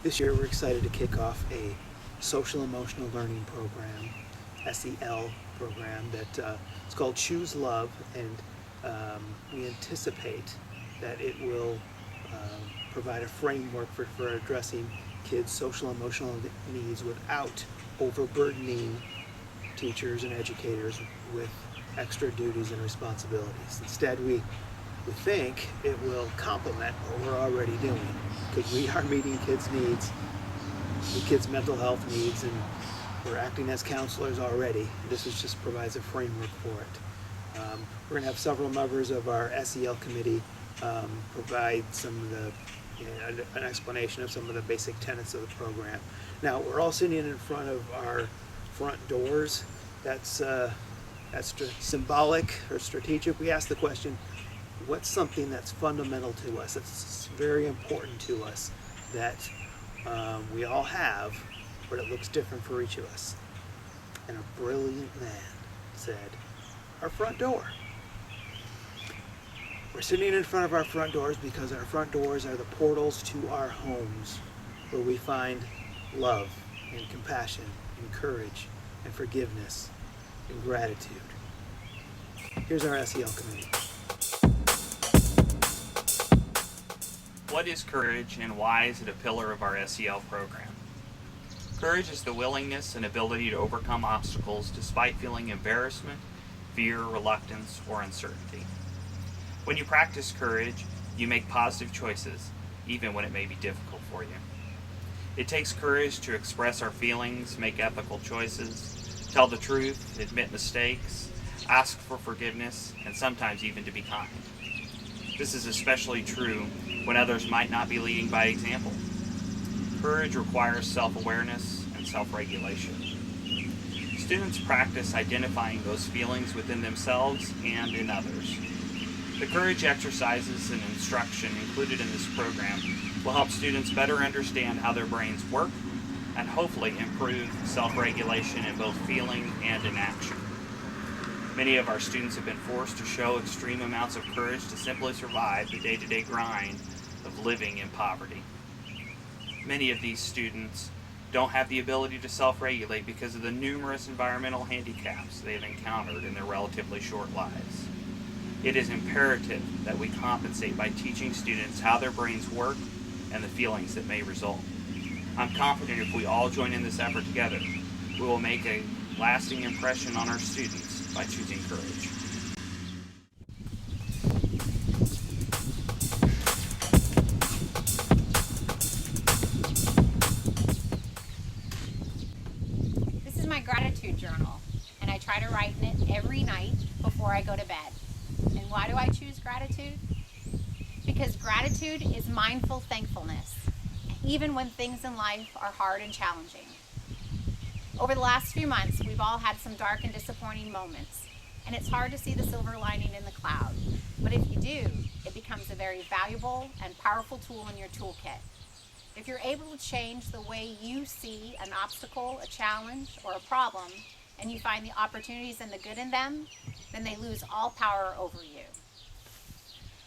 This year we're excited to kick off a social emotional learning program, SEL program, that it's called Choose Love, and we anticipate that it will provide a framework for addressing kids' social emotional needs without overburdening teachers and educators with extra duties and responsibilities. Instead, we think it will complement what we're already doing, because we are meeting kids' needs, the kids' mental health needs, and we're acting as counselors already. This just provides a framework for it. We're going to have several members of our SEL committee provide some of the an explanation of some of the basic tenets of the program. Now, we're all sitting in front of our front doors. That's symbolic or strategic. We ask the question, what's something that's fundamental to us, that's very important to us, that we all have, but it looks different for each of us? And a brilliant man said, our front door. We're sitting in front of our front doors because our front doors are the portals to our homes, where we find love and compassion and courage and forgiveness and gratitude. Here's our SEL committee. What is courage, and why is it a pillar of our SEL program? Courage is the willingness and ability to overcome obstacles despite feeling embarrassment, fear, reluctance, or uncertainty. When you practice courage, you make positive choices, even when it may be difficult for you. It takes courage to express our feelings, make ethical choices, tell the truth, admit mistakes, ask for forgiveness, and sometimes even to be kind. This is especially true when others might not be leading by example. Courage requires self-awareness and self-regulation. Students practice identifying those feelings within themselves and in others. The courage exercises and instruction included in this program will help students better understand how their brains work and hopefully improve self-regulation in both feeling and in action. Many of our students have been forced to show extreme amounts of courage to simply survive the day-to-day grind of living in poverty. Many of these students don't have the ability to self-regulate because of the numerous environmental handicaps they have encountered in their relatively short lives. It is imperative that we compensate by teaching students how their brains work and the feelings that may result. I'm confident if we all join in this effort together, we will make a lasting impression on our students by choosing courage. This is my gratitude journal, and I try to write in it every night before I go to bed. And why do I choose gratitude? Because gratitude is mindful thankfulness, even when things in life are hard and challenging. Over the last few months, we've all had some dark and disappointing moments, and it's hard to see the silver lining in the cloud. But if you do, it becomes a very valuable and powerful tool in your toolkit. If you're able to change the way you see an obstacle, a challenge, or a problem, and you find the opportunities and the good in them, then they lose all power over you.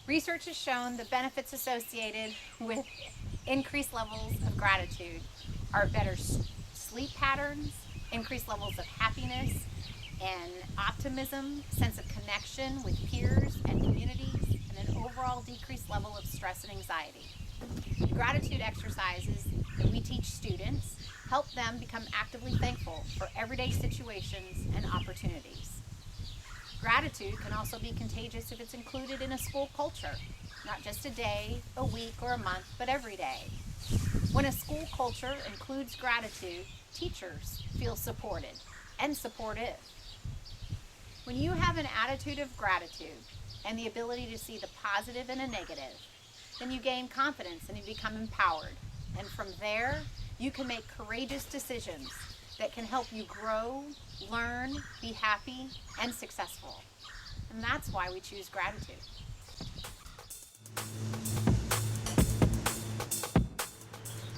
Research has shown the benefits associated with increased levels of gratitude are better sleep patterns, increased levels of happiness and optimism, sense of connection with peers and communities, and an overall decreased level of stress and anxiety. The gratitude exercises that we teach students help them become actively thankful for everyday situations and opportunities. Gratitude can also be contagious if it's included in a school culture, not just a day, a week, or a month, but every day. When a school culture includes gratitude, teachers feel supported and supportive. When you have an attitude of gratitude and the ability to see the positive and the negative, then you gain confidence and you become empowered. And from there, you can make courageous decisions that can help you grow, learn, be happy, and successful. And that's why we choose gratitude.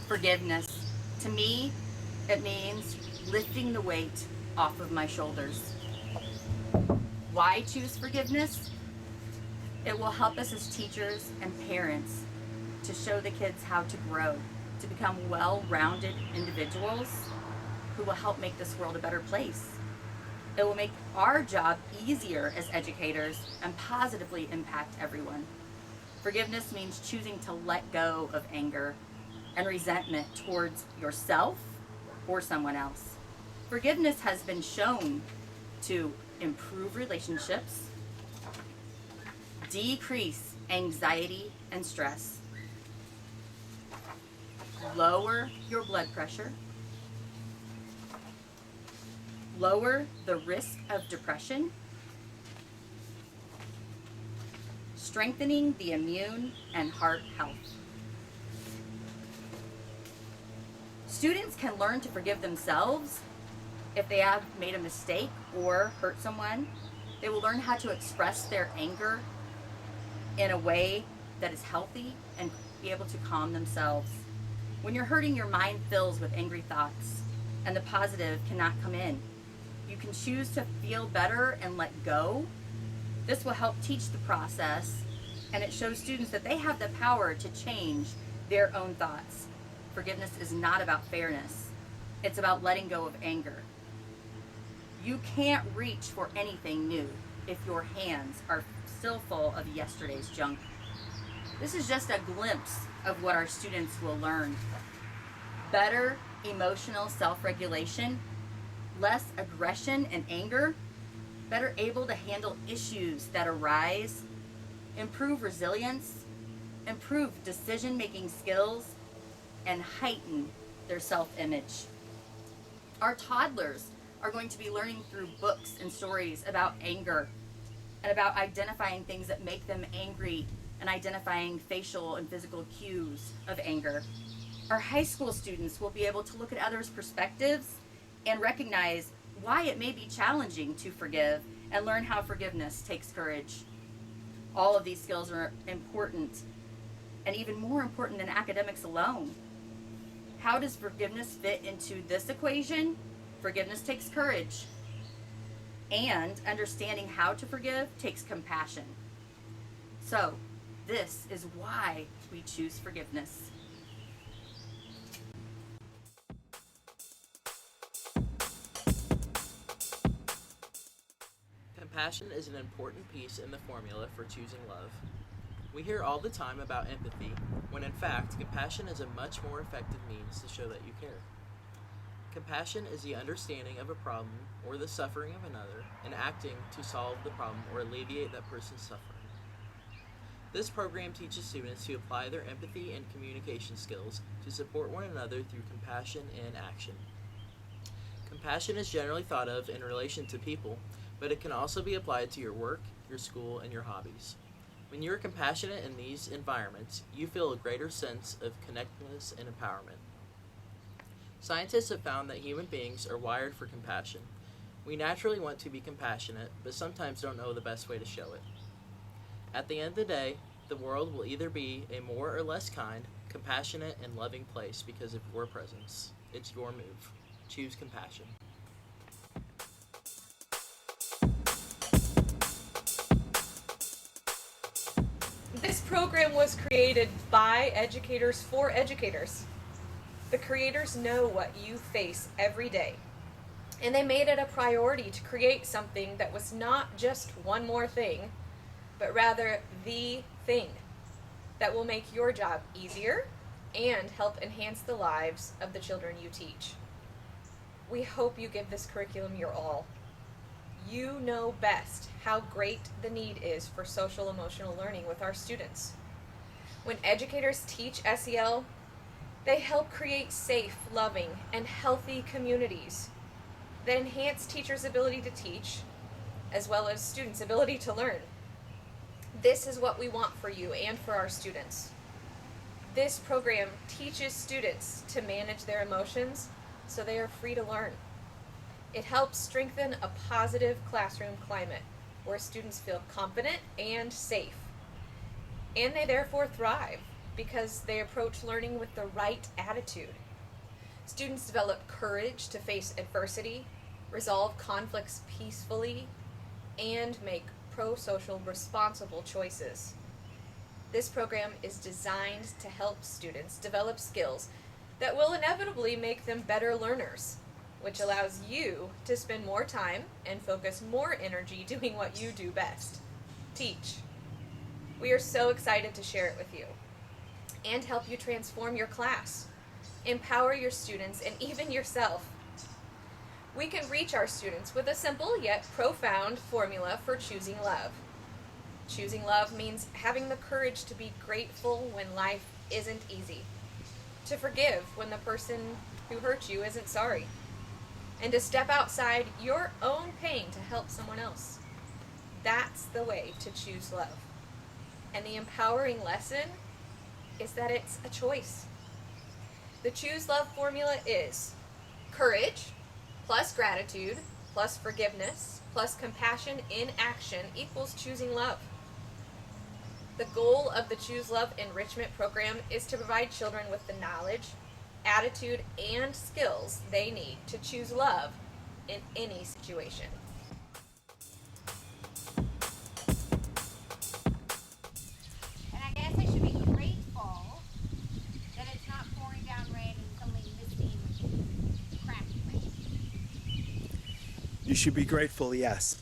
Forgiveness. To me, it means lifting the weight off of my shoulders. Why choose forgiveness? It will help us as teachers and parents to show the kids how to grow, to become well-rounded individuals who will help make this world a better place. It will make our job easier as educators and positively impact everyone. Forgiveness means choosing to let go of anger and resentment towards yourself or someone else. Forgiveness has been shown to improve relationships, decrease anxiety and stress, lower your blood pressure, lower the risk of depression, strengthening the immune and heart health. Students can learn to forgive themselves if they have made a mistake or hurt someone. They will learn how to express their anger in a way that is healthy and be able to calm themselves. When you're hurting, your mind fills with angry thoughts and the positive cannot come in. You can choose to feel better and let go. This will help teach the process, and it shows students that they have the power to change their own thoughts. Forgiveness is not about fairness. It's about letting go of anger. You can't reach for anything new if your hands are still full of yesterday's junk. This is just a glimpse of what our students will learn. Better emotional self-regulation, less aggression and anger, better able to handle issues that arise, improve resilience, improve decision-making skills, and heighten their self-image. Our toddlers are going to be learning through books and stories about anger and about identifying things that make them angry and identifying facial and physical cues of anger. Our high school students will be able to look at others' perspectives and recognize why it may be challenging to forgive and learn how forgiveness takes courage. All of these skills are important and even more important than academics alone. How does forgiveness fit into this equation? Forgiveness takes courage, and understanding how to forgive takes compassion. So, this is why we choose forgiveness. Compassion is an important piece in the formula for choosing love. We hear all the time about empathy, when in fact, compassion is a much more effective means to show that you care. Compassion is the understanding of a problem or the suffering of another and acting to solve the problem or alleviate that person's suffering. This program teaches students to apply their empathy and communication skills to support one another through compassion and action. Compassion is generally thought of in relation to people, but it can also be applied to your work, your school, and your hobbies. When you are compassionate in these environments, you feel a greater sense of connectedness and empowerment. Scientists have found that human beings are wired for compassion. We naturally want to be compassionate, but sometimes don't know the best way to show it. At the end of the day, the world will either be a more or less kind, compassionate, and loving place because of your presence. It's your move. Choose compassion. This program was created by educators for educators. The creators know what you face every day, and they made it a priority to create something that was not just one more thing, but rather the thing that will make your job easier and help enhance the lives of the children you teach. We hope you give this curriculum your all. You know best how great the need is for social emotional learning with our students. When educators teach SEL, they help create safe, loving, and healthy communities that enhance teachers' ability to teach, as well as students' ability to learn. This is what we want for you and for our students. This program teaches students to manage their emotions so they are free to learn. It helps strengthen a positive classroom climate where students feel confident and safe. And they therefore thrive because they approach learning with the right attitude. Students develop courage to face adversity, resolve conflicts peacefully, and make pro-social responsible choices. This program is designed to help students develop skills that will inevitably make them better learners, which allows you to spend more time and focus more energy doing what you do best: teach. We are so excited to share it with you and help you transform your class, empower your students, and even yourself. We can reach our students with a simple yet profound formula for choosing love. Choosing love means having the courage to be grateful when life isn't easy, to forgive when the person who hurt you isn't sorry, and to step outside your own pain to help someone else. That's the way to choose love. And the empowering lesson is that it's a choice. The Choose Love formula is courage plus gratitude plus forgiveness plus compassion in action equals choosing love. The goal of the Choose Love Enrichment Program is to provide children with the knowledge, attitude, and skills they need to choose love in any situation. And I guess I should be grateful that it's not pouring down rain and it's only misting crappy rain. You should be grateful, yes.